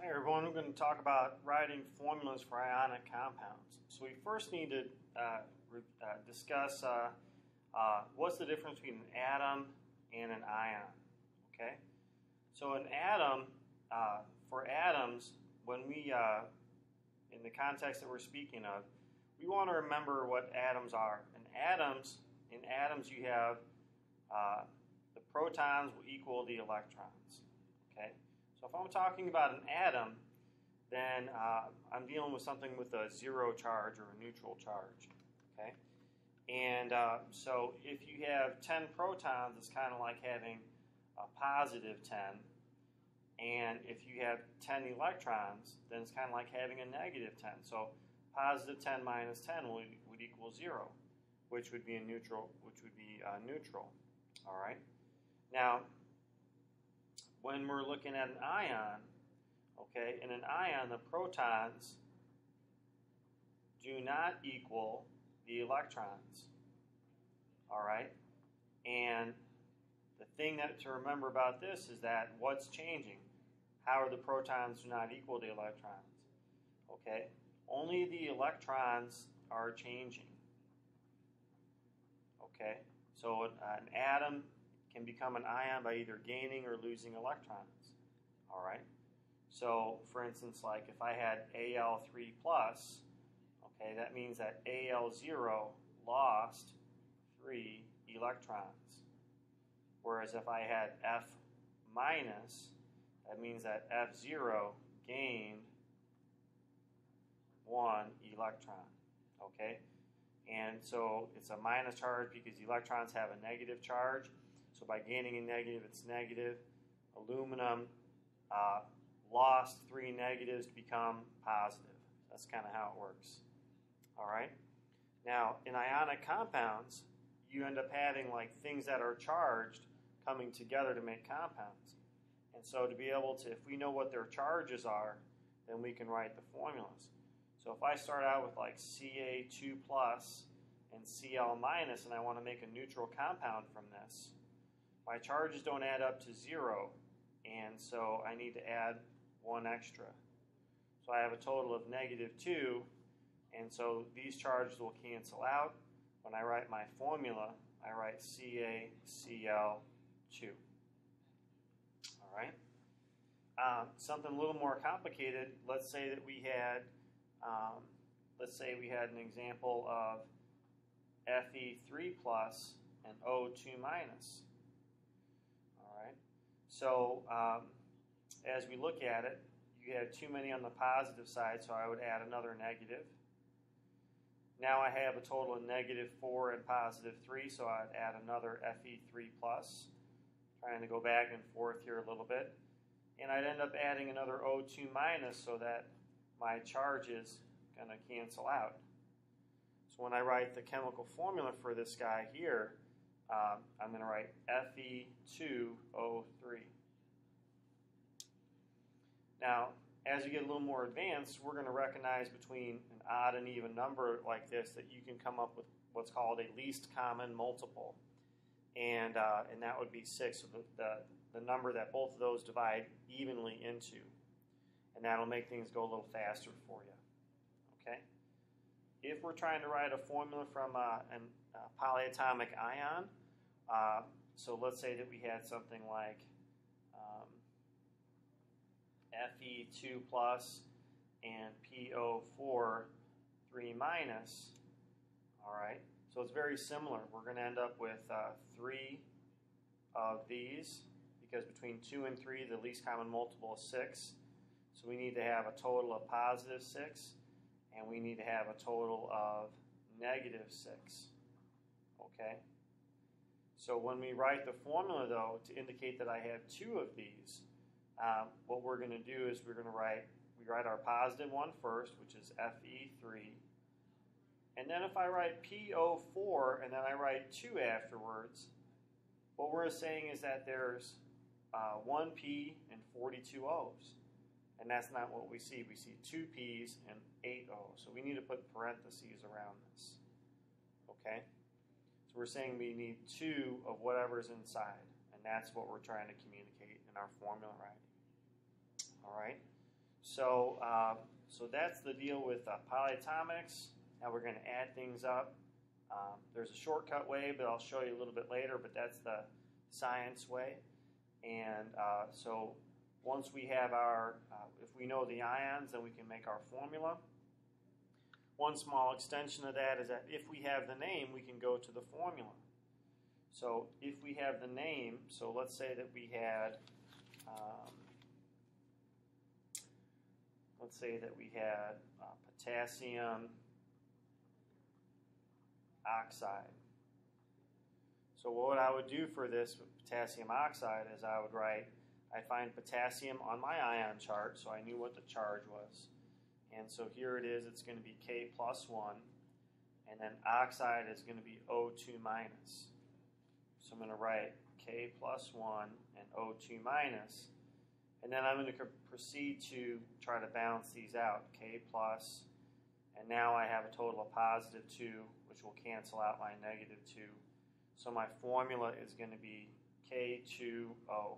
Hi everyone, we're going to talk about writing formulas for ionic compounds. So we first need to discuss what's the difference between an atom and an ion. Okay, so an atom, for atoms, when we, in the context that we're speaking of, we want to remember what atoms are. In atoms you have the protons will equal the electrons. Okay. So if I'm talking about an atom, then I'm dealing with something with a zero charge or a neutral charge. Okay, and so if you have 10 protons, it's kind of like having a positive 10, and if you have 10 electrons, then it's kind of like having a negative 10. So positive 10 minus 10 would equal 0, which would be a neutral. Neutral. All right. Now, when we're looking at an ion, okay, in an ion, the protons do not equal the electrons. All right, and the thing to remember about this is that what's changing? How are the protons do not equal the electrons? Okay, only the electrons are changing. Okay, so an atom can become an ion by either gaining or losing electrons. All right. So, for instance, like if I had Al3+, okay, that means that Al0 lost 3 electrons. Whereas if I had F-, that means that F0 gained 1 electron. Okay. And so it's a minus charge because electrons have a negative charge. So by gaining a negative, it's negative. Aluminum lost 3 negatives to become positive. That's kind of how it works. All right. Now, in ionic compounds, you end up having like things that are charged coming together to make compounds. And so to be able to, if we know what their charges are, then we can write the formulas. So if I start out with like Ca2+ and Cl-, and I want to make a neutral compound from this, my charges don't add up to 0, and so I need to add 1 extra. So I have a total of -2, and so these charges will cancel out. When I write my formula, I write CaCl2. All right. Something a little more complicated. Let's say that we had, an example of Fe3+ and O2-. So as we look at it, you have too many on the positive side, so I would add another negative. Now I have a total of -4 and +3, so I'd add another Fe3+, trying to go back and forth here a little bit. And I'd end up adding another O2- so that my charge is going to cancel out. So when I write the chemical formula for this guy here, I'm going to write Fe2O3. Now, as you get a little more advanced, we're going to recognize between an odd and even number like this that you can come up with what's called a least common multiple. And that would be 6, so the number that both of those divide evenly into. And that'll make things go a little faster for you. Okay? If we're trying to write a formula from a polyatomic ion, so let's say that we had something like Fe2+ and PO4 3-. All right, so it's very similar. We're going to end up with 3 of these because between 2 and 3, the least common multiple is 6. So we need to have a total of +6. And we need to have a total of -6. Okay? So when we write the formula, though, to indicate that I have 2 of these, what we're going to do is we write our positive one first, which is Fe3. And then if I write PO4 and then I write 2 afterwards, what we're saying is that there's 1 P and 42 O's. And that's not what we see. We see 2 P's and 8 O's. So we need to put parentheses around this. Okay? So we're saying we need 2 of whatever's inside. And that's what we're trying to communicate in our formula writing. All right? So that's the deal with polyatomics. Now we're going to add things up. There's a shortcut way, but I'll show you a little bit later, but that's the science way. And so once we have our, if we know the ions, then we can make our formula. One small extension of that is that if we have the name, we can go to the formula. So if we have the name, so let's say that we had, potassium oxide. So what I would do for this potassium oxide is I'd find potassium on my ion chart, so I knew what the charge was. And so here it is, it's going to be K plus 1, and then oxide is going to be O2 minus. So I'm going to write K plus 1 and O2 minus, and then I'm going to proceed to try to balance these out, K plus, and now I have a total of positive 2, which will cancel out my negative 2. So my formula is going to be K2O.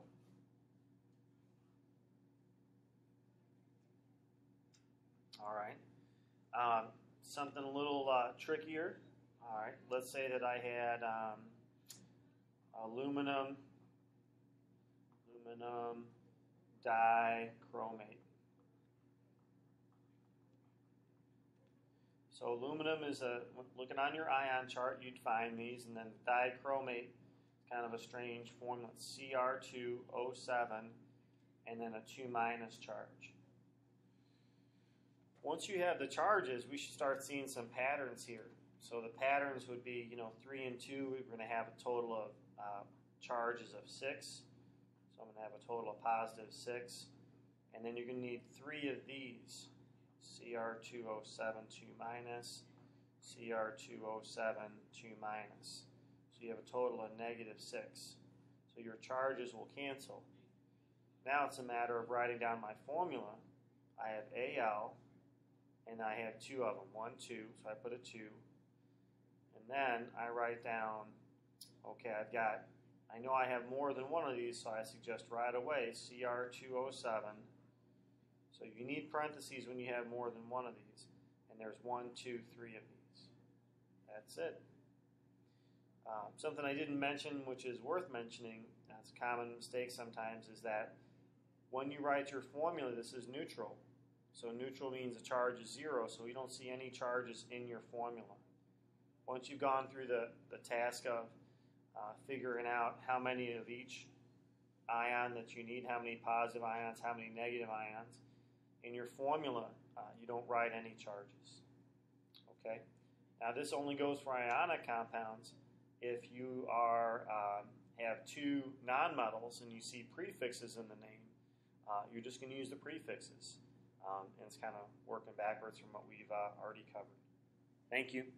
All right. Something a little trickier. All right. Let's say that I had aluminum dichromate. So aluminum is looking on your ion chart, you'd find these, and then dichromate, kind of a strange formula, Cr2O7, and then a 2 minus charge. Once you have the charges, we should start seeing some patterns here. So the patterns would be, 3 and 2, we're going to have a total of charges of 6. So I'm going to have a total of positive 6. And then you're going to need 3 of these. Cr2O7, 2 minus, Cr2O7, 2 minus. So you have a total of negative 6. So your charges will cancel. Now it's a matter of writing down my formula. I have Al, and I have 2 of them, 1, 2, so I put a 2. And then I write down, okay, I know I have more than one of these, so I suggest right away Cr2O7. So you need parentheses when you have more than one of these. And there's 1, 2, 3 of these. That's it. Something I didn't mention, which is worth mentioning, that's a common mistake sometimes, is that when you write your formula, this is neutral. So neutral means the charge is 0, so you don't see any charges in your formula. Once you've gone through the task of figuring out how many of each ion that you need, how many positive ions, how many negative ions, in your formula, you don't write any charges. Okay? Now this only goes for ionic compounds. If you have 2 nonmetals and you see prefixes in the name, you're just going to use the prefixes. And it's kind of working backwards from what we've already covered. Thank you.